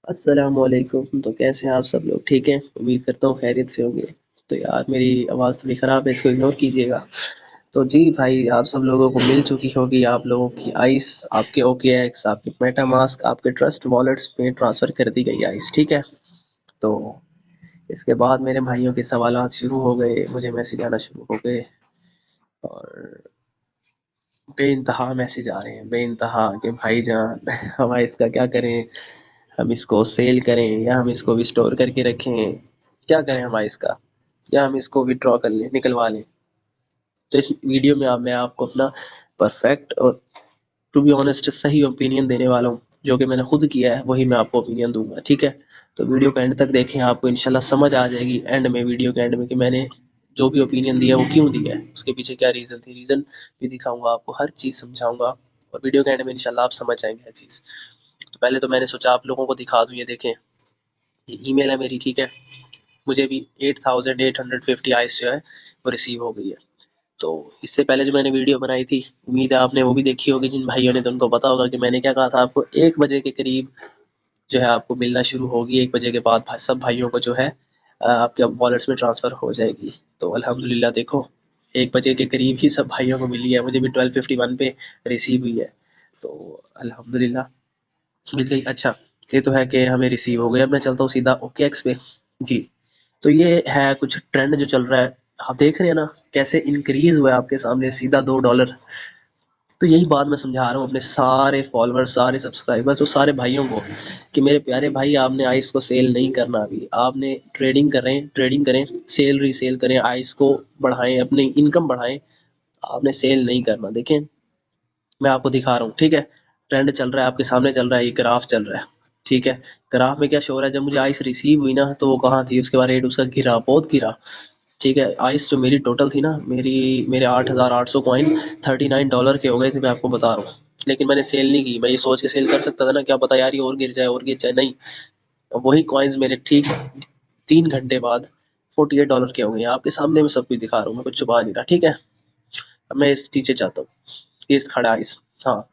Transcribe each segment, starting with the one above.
अस्सलामुअलैकुम। तो कैसे हैं आप सब लोग? ठीक हैं, उम्मीद करता हूँ खैरियत से होंगे। तो यार मेरी आवाज़ थोड़ी ख़राब है, इसको इग्नोर कीजिएगा। तो जी भाई, आप सब लोगों को मिल चुकी होगी आप लोगों की आइस, आपके OKX, आपके मेटामास्क, आपके ट्रस्ट वॉलेट्स में ट्रांसफ़र कर दी गई आइस। ठीक है। तो इसके बाद मेरे भाइयों के सवालात शुरू हो गए, मुझे मैसेज आना शुरू हो गए और बेइंतहा मैसेज आ रहे हैं, बेइंतहा कि भाईजान हम इसका क्या करें? हम इसको सेल करें या हम इसको भी स्टोर करके रखें? क्या करें हम इसका? या हम इसको विड्रॉ कर लें, निकलवा लें? तो इस वीडियो में मैं आपको अपना परफेक्ट और टू बी ऑनेस्ट सही ओपिनियन देने वाला हूँ। जो कि मैंने खुद किया है वही मैं आपको ओपिनियन दूंगा। ठीक है। तो वीडियो को एंड तक देखें, आपको इंशाल्लाह समझ आ जाएगी एंड में, वीडियो के एंड में, कि मैंने जो भी ओपिनियन दिया वो क्यों दिया है, उसके पीछे क्या रीज़न थी। रीज़न भी दिखाऊंगा आपको, हर चीज़ समझाऊंगा और वीडियो के एंड में इंशाल्लाह आप समझ जाएंगे हर चीज़। तो पहले तो मैंने सोचा आप लोगों को दिखा दूं, ये देखें, ये ईमेल है मेरी। ठीक है। मुझे भी 8850 आइस जो है वो रिसीव हो गई है। तो इससे पहले जो मैंने वीडियो बनाई थी, उम्मीद है आपने वो भी देखी होगी। जिन भाइयों ने, तो उनको पता होगा कि मैंने क्या कहा था आपको। 1 बजे के करीब जो है आपको मिलना शुरू होगी। 1 बजे के बाद सब भाइयों को जो है आपके वॉलेट्स में ट्रांसफ़र हो जाएगी। तो अल्हम्दुलिल्लाह देखो, 1 बजे के करीब ही सब भाइयों को मिली है, मुझे भी 12:51 पे रिसीव हुई है। तो अल्हम्दुलिल्लाह मिल गई। अच्छा, ये तो है कि हमें रिसीव हो गई। अब मैं चलता हूँ सीधा OKX पे। जी। तो ये है कुछ ट्रेंड जो चल रहा है, आप देख रहे हैं ना कैसे इंक्रीज हुआ है आपके सामने सीधा $2। तो यही बात मैं समझा रहा हूँ अपने सारे फॉलोअर्स, सारे सब्सक्राइबर्स और सारे भाइयों को कि मेरे प्यारे भाई, आपने आइस को सेल नहीं करना। अभी आपने ट्रेडिंग करें, ट्रेडिंग करें, सेल रीसेल करें, आइस को बढ़ाएं, अपनी इनकम बढ़ाएं। आपने सेल नहीं करना। देखें, मैं आपको दिखा रहा हूँ। ठीक है। ट्रेंड चल रहा है आपके सामने, चल रहा है, ये ग्राफ चल रहा है। ठीक है। ग्राफ में क्या शो हो रहा है? जब मुझे आइस रिसीव हुई ना, तो वो कहाँ थी? उसके बाद रेट उसका गिरा, बहुत गिरा। ठीक है। आइस जो मेरी टोटल थी ना, मेरे 8,800 कॉइन $39 के हो गए थे, मैं आपको बता रहा हूँ। लेकिन मैंने सेल नहीं की। मैं ये सोच के सेल कर सकता था ना, क्या पता यार ये और गिर जाए, और गिर जाए। नहीं, वही कॉइन्स मेरे ठीक 3 घंटे बाद $48 के हो गए। आपके सामने मैं सब कुछ दिखा रहा हूँ, मैं कुछ छुपा नहीं रहा। ठीक है। अब मैं इस नीचे चाहता हूँ, इस खड़ा आइस। हाँ।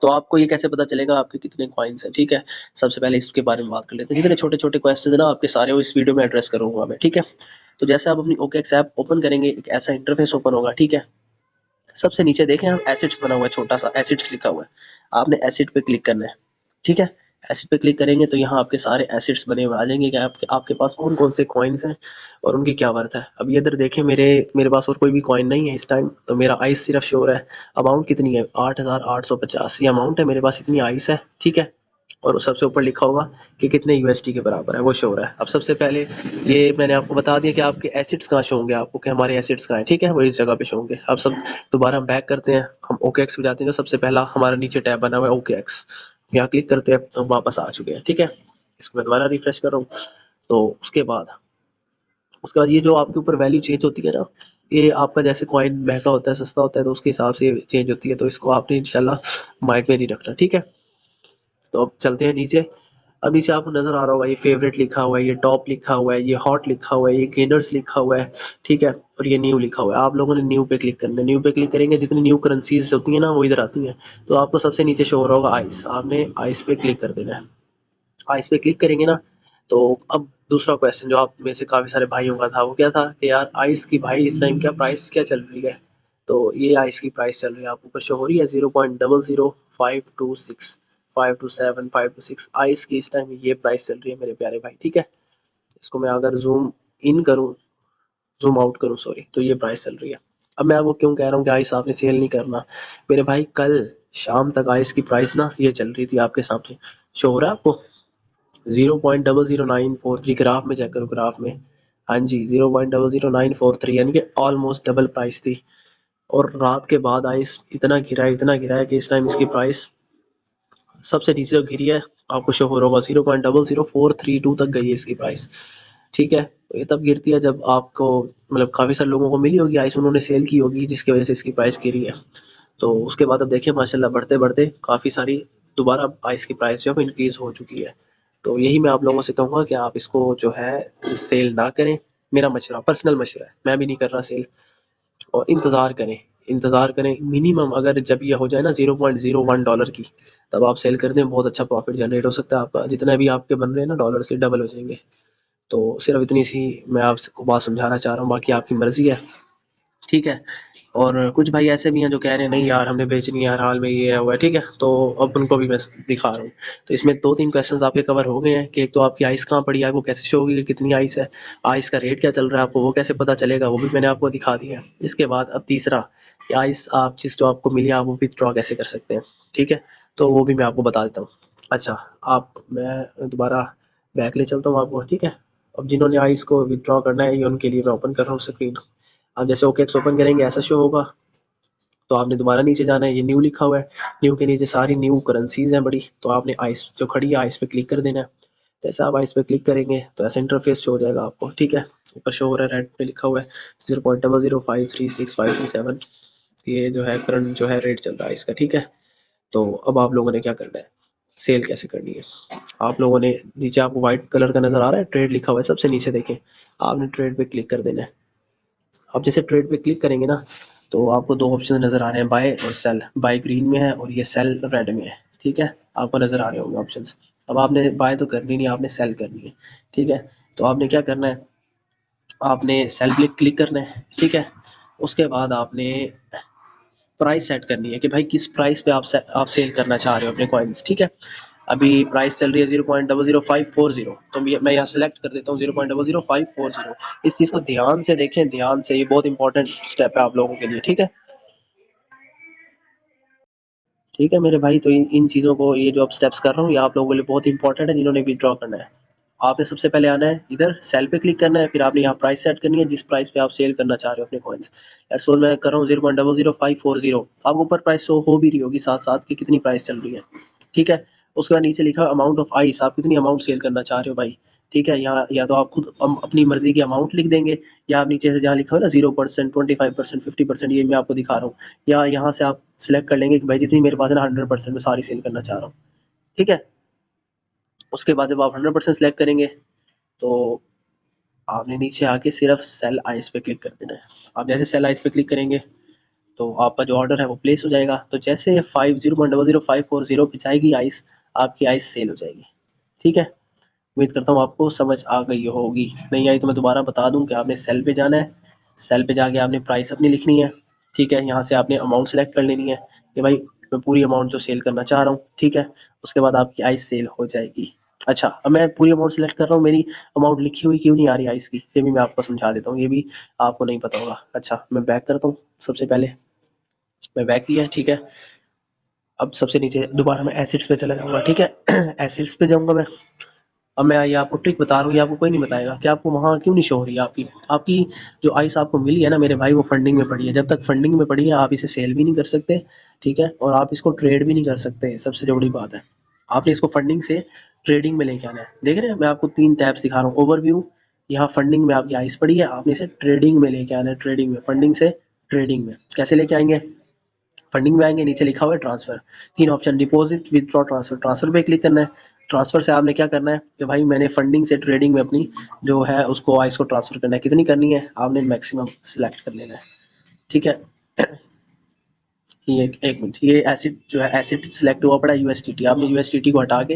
तो आपको ये कैसे पता चलेगा आपके कितने कॉइन्स हैं? ठीक है। सबसे पहले इसके बारे में बात कर लेते हैं। जितने छोटे छोटे क्वेश्चन है ना आपके, सारे वो इस वीडियो में एड्रेस करूंगा मैं। ठीक है। तो जैसे आप अपनी OKX ऐप ओपन करेंगे, एक ऐसा इंटरफेस ओपन होगा। ठीक है। सबसे नीचे देखें आप, एसिड्स बना हुआ है, छोटा सा एसिड्स लिखा हुआ है। आपने एसिड पे क्लिक करना है। ठीक है। एसिड पे क्लिक करेंगे तो यहाँ आपके सारे एसिड्स बने हुए आ जाएंगे कि आपके पास कौन कौन से कॉइन्स हैं और उनकी क्या वर्थ है। अब ये इधर देखें, मेरे मेरे पास और कोई भी कॉइन नहीं है इस टाइम। तो मेरा आइस सिर्फ शो हो रहा है। अमाउंट कितनी है? 8,850 ये अमाउंट है मेरे पास, इतनी आइस है। ठीक है। और सबसे ऊपर लिखा होगा कि कितने USD के बराबर है, वो शो हो रहा है। अब सबसे पहले ये मैंने आपको बता दिया कि आपके एसिड्स कहाँ शो होंगे, आपको कि हमारे एसिड्स कहाँ हैं। ठीक है। वो इस जगह पे शो होंगे। अब सब दोबारा हम बैक करते हैं, हम OKX पे जाते हैं। जो सबसे पहला हमारा नीचे टैब बना हुआ है OKX, यहाँ क्लिक करते हैं तो हम वापस आ चुके हैं। ठीक है। इसको मैं दोबारा रिफ्रेश कर रहा हूँ। तो उसके बाद ये जो आपके ऊपर वैल्यू चेंज होती है ना, ये आपका जैसे कॉइन महंगा होता है, सस्ता होता है, तो उसके हिसाब से चेंज होती है। तो इसको आपने इंशाल्लाह माइंड में नहीं रखना। ठीक है। तो अब चलते हैं नीचे। अब नीचे आपको नजर आ रहा होगा, ये फेवरेट लिखा हुआ है, ये टॉप लिखा हुआ है, ये हॉट लिखा हुआ है, ये गेनर्स लिखा हुआ है। ठीक है। और ये न्यू लिखा हुआ है। आप लोगों ने न्यू पे क्लिक करना है। न्यू पे क्लिक करेंगे, जितनी न्यू करेंसीज होती है ना वो इधर आती हैं। तो आपको सबसे नीचे शो हो रहा होगा आइस, आपने आइस पे क्लिक कर देना है। आइस पे क्लिक करेंगे ना, तो अब दूसरा क्वेश्चन जो आप में से काफी सारे भाइयों का था, वो क्या था कि यार आइस की भाई इस टाइम क्या प्राइस क्या चल रही है? तो ये आइस की प्राइस चल रही है, आपको ऊपर शो हो रही है 0.00526 527 526 आइस की इस टाइम ये प्राइस चल रही है मेरे प्यारे भाई। ठीक है। इसको मैं अगर जूम इन करूं, जूम आउट करूं, सॉरी, तो ये प्राइस चल रही है। अब मैं आपको क्यों कह रहा हूँ कि आइस आपने सेल नहीं करना? मेरे भाई कल शाम तक आइस की प्राइस ना ये चल रही थी, आपके सामने शो हो रहा है आपको 0.00943। ग्राफ में चेक करो, ग्राफ में। हाँ जी, 0.00943, यानी कि ऑलमोस्ट डबल प्राइस थी। और रात के बाद आइस इतना गिरा है कि इस टाइम इसकी प्राइस सबसे नीचे जो गिरी है, आपको शो हो रहा होगा 0.00432 तक गई है इसकी प्राइस। ठीक है। तो ये तब गिरती है जब आपको, मतलब काफी सारे लोगों को मिली होगी आइस, उन्होंने सेल की होगी, जिसकी वजह से इसकी प्राइस गिरी है। तो उसके बाद अब देखिए माशाल्लाह बढ़ते बढ़ते काफ़ी सारी दोबारा आइस की प्राइस जो है इंक्रीज हो चुकी है। तो यही मैं आप लोगों से कहूँगा कि आप इसको जो है सेल ना करें। मेरा मशवरा, पर्सनल मशवरा है, मैं भी नहीं कर रहा सेल। और इंतज़ार करें, इंतज़ार करें मिनिमम, अगर जब ये हो जाए ना $0.01 की, तब आप सेल कर दें, बहुत अच्छा प्रॉफिट जनरेट हो सकता है आपका, जितना भी आपके बन रहे हैं ना डॉलर से डबल हो जाएंगे। तो सिर्फ इतनी सी मैं आपको बात समझाना चाह रहा हूँ, बाकी आपकी मर्जी है, ठीक है। और कुछ भाई ऐसे भी हैं जो कह रहे हैं नहीं यार हमने बेचनी है, हर हाल में ये है हुआ है, ठीक है। तो अब उनको भी मैं दिखा रहा हूँ। तो इसमें दो तीन क्वेश्चंस आपके कवर हो गए हैं कि एक तो आपकी आइस कहाँ पड़ी है, वो कैसे शो होगी कि कितनी आइस है, आइस का रेट क्या चल रहा है आपको वो कैसे पता चलेगा, वो भी मैंने आपको दिखा दिया है। इसके बाद अब तीसरा कि आइस आप जिस जो आपको मिली आप वो विथड्रॉ कैसे कर सकते हैं, ठीक है। तो वो भी मैं आपको बता देता हूँ। अच्छा, आप मैं दोबारा बैक ले चलता हूँ आपको, ठीक है। अब जिन्होंने आइस को विथड्रॉ करना है ये उनके लिए मैं ओपन कर रहा हूँ स्क्रीन। आप जैसे ओकेक्स ओपन करेंगे ऐसा शो होगा। तो आपने दोबारा नीचे जाना है, ये न्यू लिखा हुआ है, न्यू के नीचे सारी न्यू करेंसीज हैं बड़ी, तो आपने आइस जो खड़ी है आइस पे क्लिक कर देना है। जैसे आप आइस पे क्लिक करेंगे तो ऐसा इंटरफेस शो हो जाएगा आपको, ठीक है। ऊपर शो हो रहा है रेड पे लिखा हुआ है 0.0053657, ये जो है करंट जो है रेट चल रहा है इसका, ठीक है। तो अब आप लोगों ने क्या करना है, सेल कैसे करनी है। आप लोगों ने नीचे आपको व्हाइट कलर का नजर आ रहा है ट्रेड लिखा हुआ है सबसे नीचे देखें, आपने ट्रेड पे क्लिक कर देना है। आप जैसे ट्रेड पे क्लिक करेंगे ना तो आपको दो ऑप्शन नज़र आ रहे हैं, बाय और सेल। बाय ग्रीन में है और ये सेल रेड में है, ठीक है। आपको नज़र आ रहे होंगे ऑप्शंस। अब आपने बाय तो करनी नहीं, आपने सेल करनी है, ठीक है। तो आपने क्या करना है, आपने सेल पे क्लिक करना है, ठीक है। उसके बाद आपने प्राइस सेट करनी है कि भाई किस प्राइस पे आप सेल करना चाह रहे हो अपने कॉइन्स, ठीक है। अभी प्राइस चल रही है 0.00540, तो मैं यहाँ सेलेक्ट कर देता हूँ 0.00540। इस चीज़ को ध्यान से देखें, ध्यान से, ये बहुत इंपॉर्टेंट स्टेप है आप लोगों के लिए, ठीक है। ठीक है मेरे भाई, तो इन चीज़ों को, ये जो अब स्टेप्स कर रहा हूँ ये आप लोगों के लिए बहुत इंपॉर्टेंट है जिन्होंने विड्रॉ करना है। आपने सबसे पहले आना है इधर सेल पे क्लिक करना है, फिर आपने यहाँ प्राइस सेट करनी है जिस प्राइस पे आप सेल करना चाह रहे हो अपने कॉइन्स। लेट्स सपोज मैं कर रहा हूँ 0.00540, आपको ऊपर प्राइस शो हो भी रही होगी साथ साथ कि कितनी प्राइस चल रही है, ठीक है। उसके बाद नीचे लिखा अमाउंट ऑफ आइस, आप कितनी अमाउंट सेल करना चाह रहे हो भाई, ठीक है। यहाँ या तो आप खुद अपनी मर्जी की अमाउंट लिख देंगे, या आप नीचे से जहाँ लिखा हो ना 0%, 25%, 50%, ये मैं आपको दिखा रहा हूँ, या यहाँ से आप सिलेक्ट कर लेंगे कि भाई जितनी मेरे पास है ना 100% में सारी सेल करना चाह रहा हूँ, ठीक है। उसके बाद जब आप 100% सेलेक्ट करेंगे तो आपने नीचे आके सिर्फ सेल आइस पे क्लिक कर देना है। आप जैसे सेल आइस पे क्लिक करेंगे तो आपका जो ऑर्डर है वो प्लेस हो जाएगा। तो जैसे 0.00540 पे जाएगी आइस, आपकी आइस सेल हो जाएगी, ठीक है। उम्मीद करता हूँ आपको समझ आ गई होगी, नहीं आई तो मैं दोबारा बता दूं कि आपने सेल पे जाना है, सेल पे जाके आपने प्राइस अपनी लिखनी है, ठीक है। यहाँ से आपने अमाउंट सेलेक्ट कर लेनी है कि भाई मैं पूरी अमाउंट जो सेल करना चाह रहा हूँ, ठीक है। उसके बाद आपकी आइस सेल हो जाएगी। अच्छा, अब मैं पूरी अमाउंट सेलेक्ट कर रहा हूँ, मेरी अमाउंट लिखी हुई क्यों नहीं आ रही आइस की, ये भी मैं आपको समझा देता हूँ, ये भी आपको नहीं पता होगा। अच्छा, मैं बैक करता हूँ, सबसे पहले मैं बैक किया, ठीक है। अब सबसे नीचे दोबारा मैं एसिड्स पे चला जाऊंगा, ठीक है। एसिड्स पे जाऊंगा मैं। अब मैं ये आपको ट्रिक बता रहा हूँ, ये आपको कोई नहीं बताएगा कि आपको वहाँ क्यों नहीं शो हो रही है आपकी आपकी जो आइस आपको मिली है ना मेरे भाई, वो फंडिंग में पड़ी है। जब तक फंडिंग में पड़ी है आप इसे सेल भी नहीं कर सकते, ठीक है। और आप इसको ट्रेड भी नहीं कर सकते, सबसे जो बड़ी बात है। आपने इसको फंडिंग से ट्रेडिंग में लेके आना है। देख रहे हैं मैं आपको तीन टैब्स दिखा रहा हूँ, ओवरव्यू, यहाँ फंडिंग में आपकी आइस पड़ी है, आपने इसे ट्रेडिंग में लेके आना है, ट्रेडिंग में, फंडिंग से ट्रेडिंग में कैसे लेके आएंगे। फंडिंग में आएंगे, नीचे लिखा हुआ है ट्रांसफर, तीन option, deposit, withdraw, transfer. Transfer पे क्लिक करना है। ट्रांसफर से आपने क्या करना है कि भाई मैंने फंडिंग से ट्रेडिंग में अपनी जो है उसको आइस को ट्रांसफर करना है, कितनी करनी है आपने मैक्सिमम सिलेक्ट कर लेना है, ठीक है। ये एक मिनट, ये एसिड जो है एसिड सिलेक्ट हुआ पड़ा है यूएसटीटी, आपने यूएसटीटी को हटा के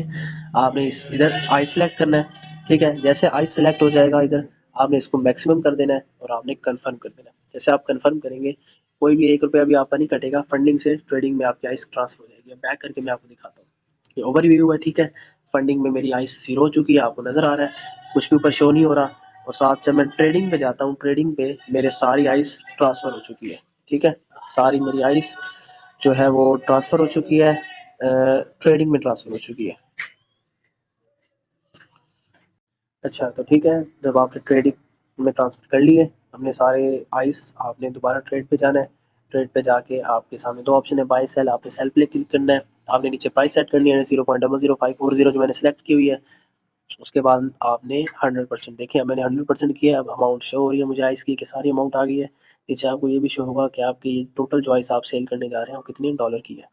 आपने इस इधर आई सिलेक्ट करना है, ठीक है। जैसे आई सिलेक्ट हो जाएगा इधर, आपने इसको मैक्सिमम कर देना है और आपने कंफर्म कर देना है। जैसे आप कंफर्म करेंगे कोई भी एक रुपया भी आपका नहीं कटेगा, फंडिंग से ट्रेडिंग में आपकी आइस ट्रांसफर हो जाएगी। बैक करके मैं आपको दिखाता हूँ, ये ओवरव्यू है, ठीक है। फंडिंग में मेरी आइस जीरो हो चुकी है, आपको नजर आ रहा है, कुछ भी ऊपर शो नहीं हो रहा। और साथ से मैं ट्रेडिंग पे जाता हूँ, ट्रेडिंग पे मेरे सारी आइस ट्रांसफर हो चुकी है, ठीक है। सारी मेरी आइस जो है वो ट्रांसफ़र हो चुकी है, ट्रेडिंग में ट्रांसफ़र हो चुकी है। अच्छा, तो ठीक है, जब आपने ट्रेडिंग में ट्रांसफ़र कर लिए अपने सारे आइस, आपने दोबारा ट्रेड पे जाना है। ट्रेड पे जाके आपके सामने दो ऑप्शन है, बाय सेल, आपने सेल पे क्लिक करना है। आपने नीचे प्राइस सेट करनी है 0.00540 जो मैंने सेलेक्ट की हुई है। उसके बाद आपने 100% देखिए, मैंने 100% किया है। अब अमाउंट शो हो रही है मुझे आइस की कि सारी अमाउंट आ गई है। नीचे आपको ये भी शो होगा कि आपकी टोटल जो आइस आप सेल करने जा रहे हैं वो कितनी डॉलर की है,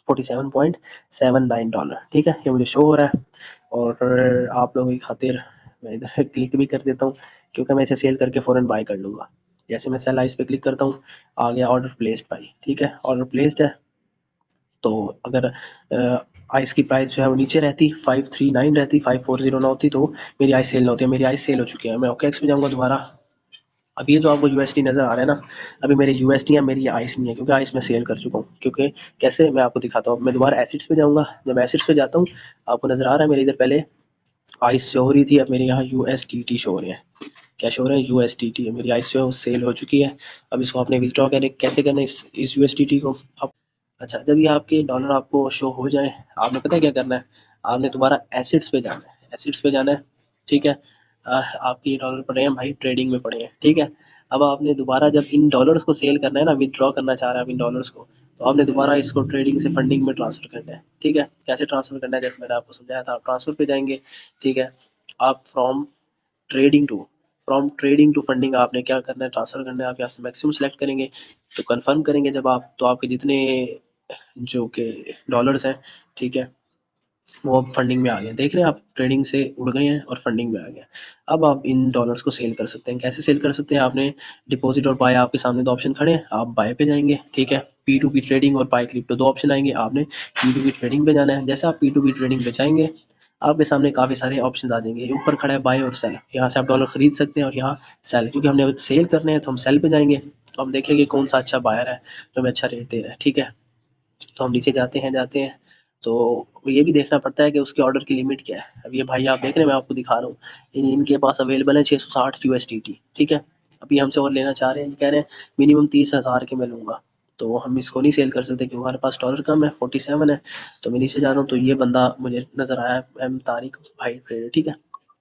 $47.79, ठीक है। ये मुझे शो हो रहा है। और आप लोगों की खातिर मैं इधर क्लिक भी कर देता हूँ क्योंकि मैं इसे सेल करके फ़ौरन बाय कर लूँगा। जैसे मैं सेल आइस पे क्लिक करता हूँ, आ गया ऑर्डर प्लेस्ड भाई, ठीक है, ऑर्डर प्लेस्ड है। तो अगर आइस की प्राइस जो है वो नीचे रहती 539 रहती 5409 होती तो मेरी आइस सेल ना होती है। मेरी आइस सेल हो चुकी है। मैं ओके एक्स पे जाऊँगा दोबारा। अब ये जो आपको यूएसडी नज़र आ रहा है ना, अभी मेरे यूएसडी है, मेरी आइस नहीं है, क्योंकि आइस मैं सेल कर चुका हूँ। क्योंकि कैसे, मैं आपको दिखाता हूँ। मैं दोबारा एसिड्स पे जाऊँगा। जब एसिड्स पे जाता हूँ, आपको नज़र आ रहा है मेरे इधर पहले आइस शो हो रही थी, अब मेरे यहाँ यूएसडीटी शो हो रहे हैं। क्या शो हो रहा है? यूएसडीटी है। मेरी आइस जो है वो सेल हो चुकी है। अब इसको आपने विथड्रॉ करने कैसे करना है इस यूएसडीटी को आप। अच्छा, जब ये आपके डॉलर आपको शो हो जाए, आपने पता है क्या करना है? आपने दोबारा एसिड्स पे जाना है। एसिड्स पे जाना है, ठीक है। आपके ये डॉलर पड़े हैं भाई, ट्रेडिंग में पड़े हैं, ठीक है। अब आपने दोबारा जब इन डॉलर्स को सेल करना है ना, विथड्रॉ करना चाह रहे हैं आप इन डॉलर्स को, तो आपने दोबारा इसको ट्रेडिंग से फंडिंग में ट्रांसफर करना है, ठीक है। कैसे ट्रांसफर करना है? जैसे मैंने आपको समझाया था, आप ट्रांसफर पे जाएंगे, ठीक है। आप trading to trading to funding आपने क्या करना है? ट्रांसफर करना है। आप यहाँ से मैक्सिमम सेलेक्ट करेंगे, तो कंफर्म करेंगे जब आप, तो आपके जितने जो कि डॉलर्स हैं, ठीक है, वो अब फंडिंग में आ गए। देख रहे हैं आप, ट्रेडिंग से उड़ गए हैं और फंडिंग में आ गए। अब आप इन डॉलर्स को सेल कर सकते हैं। कैसे सेल कर सकते हैं? आपने डिपॉजिट और बाय, आपके सामने दो ऑप्शन खड़े हैं, आप बाय पे जाएंगे, ठीक है। पी टू पी ट्रेडिंग और बाय क्रिप्टो दो ऑप्शन आएंगे, आपने पी टू पी ट्रेडिंग पे जाना है। जैसे आप पी टू पी ट्रेडिंग पे जाएंगे, आपके सामने काफ़ी सारे ऑप्शन आ जाएंगे। ऊपर खड़ा है बाय और सेल, यहाँ से आप डॉलर खरीद सकते हैं, और यहाँ सेल, क्योंकि हमने सेल करने हैं तो हम सेल पे जाएंगे। तो हम देखेंगे कौन सा अच्छा बायर है जो हमें अच्छा रेट दे रहा है, ठीक है। तो हम नीचे जाते हैं, तो ये भी देखना पड़ता है कि उसके ऑर्डर की लिमिट क्या है। अब ये भाई आप देख रहे हैं, मैं आपको दिखा रहा हूँ, इनके पास अवेलेबल है 660 यूएसडीटी, ठीक है। अभी हमसे और लेना चाह रहे हैं, कह रहे हैं मिनिमम 30,000 के मैं लूँगा। तो हम इसको नहीं सेल कर सकते क्योंकि हमारे पास डॉलर कम है, 47 है। तो मैं नीचे जा रहा हूँ, तो ये बंदा मुझे नज़र आया, एम तारिक भाई ट्रेडर, ठीक है।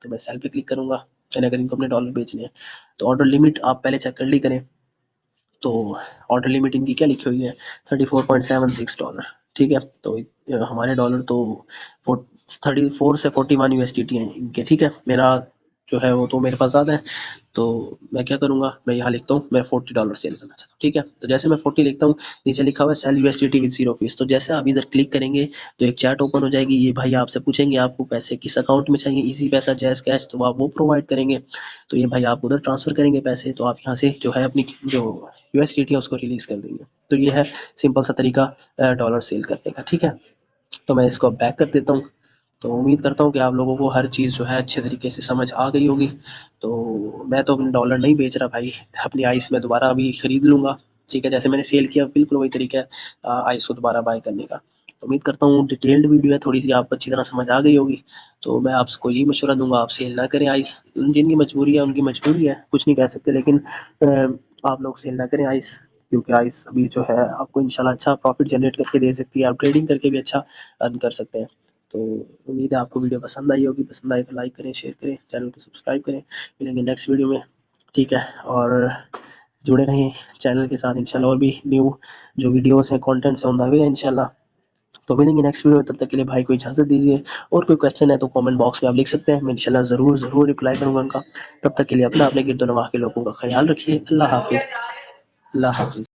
तो मैं सेल पे क्लिक करूँगा, मैंने अगर इनको अपने डॉलर बेचने हैं। तो ऑर्डर लिमिट आप पहले चेक कर ली करें। तो ऑर्डर लिमिट इनकी क्या लिखी हुई है? $34.76, ठीक है। तो हमारे डॉलर तो 34 से 41 यूएसडीटी हैं इनके, ठीक है। मेरा जो है वो तो मेरे पास ज़्यादा है, तो मैं क्या करूँगा, मैं यहाँ लिखता हूँ मैं $40 सेल करना चाहता हूँ, ठीक है। तो जैसे मैं 40 लिखता हूँ, नीचे लिखा हुआ है सेल यूएसडीटी विद 0 फीस। तो जैसे आप इधर क्लिक करेंगे, तो एक चैट ओपन हो जाएगी। ये भाई आपसे पूछेंगे आपको पैसे किस अकाउंट में चाहिए, इजी पैसा, जैज़ कैश, तो आप वो प्रोवाइड करेंगे। तो ये भाई आप उधर ट्रांसफ़र करेंगे पैसे, तो आप यहाँ से जो है अपनी जो यूएसडीटी है उसको रिलीज़ कर देंगे। तो ये है सिंपल सा तरीका डॉलर सेल करने का, ठीक है। तो मैं इसको बैक कर देता हूँ। तो उम्मीद करता हूँ कि आप लोगों को हर चीज़ जो है अच्छे तरीके से समझ आ गई होगी। तो मैं तो अपने डॉलर नहीं बेच रहा भाई, अपनी आइस मैं दोबारा अभी खरीद लूँगा, ठीक है। जैसे मैंने सेल किया, बिल्कुल वही तरीका है आइस को दोबारा बाय करने का। तो उम्मीद करता हूँ डिटेल्ड वीडियो है, थोड़ी सी आपको अच्छी तरह समझ आ गई होगी। तो मैं आपको यही मशवरा दूंगा, आप सेल ना करें आइस। जिनकी मजबूरी है उनकी मजबूरी है, कुछ नहीं कह सकते, लेकिन आप लोग सेल ना करें आइस, क्योंकि आइस अभी जो है आपको इंशाल्लाह अच्छा प्रॉफिट जनरेट करके दे सकती है। आप ट्रेडिंग करके भी अच्छा अर्न कर सकते हैं। तो उम्मीद है आपको वीडियो पसंद आई होगी। पसंद आई तो लाइक करें, शेयर करें, चैनल को सब्सक्राइब करें। मिलेंगे नेक्स्ट वीडियो में, ठीक है। और जुड़े रहें चैनल के साथ, इंशाल्लाह और भी न्यू जो वीडियोस हैं, कंटेंट्स ऑन द वे है इंशाल्लाह। तो मिलेंगे नेक्स्ट वीडियो में, तब तक के लिए भाई को इजाज़त दीजिए। और कोई क्वेश्चन है तो कमेंट बॉक्स में आप लिख सकते हैं, मैं इंशाल्लाह ज़रूर रिप्लाई करूँगा उनका। तब तक के लिए अपना, अपने गिरदोनवाह के लोगों का ख्याल रखिए। अल्लाह हाफ़िज़। अल्लाह हाफ़िज़।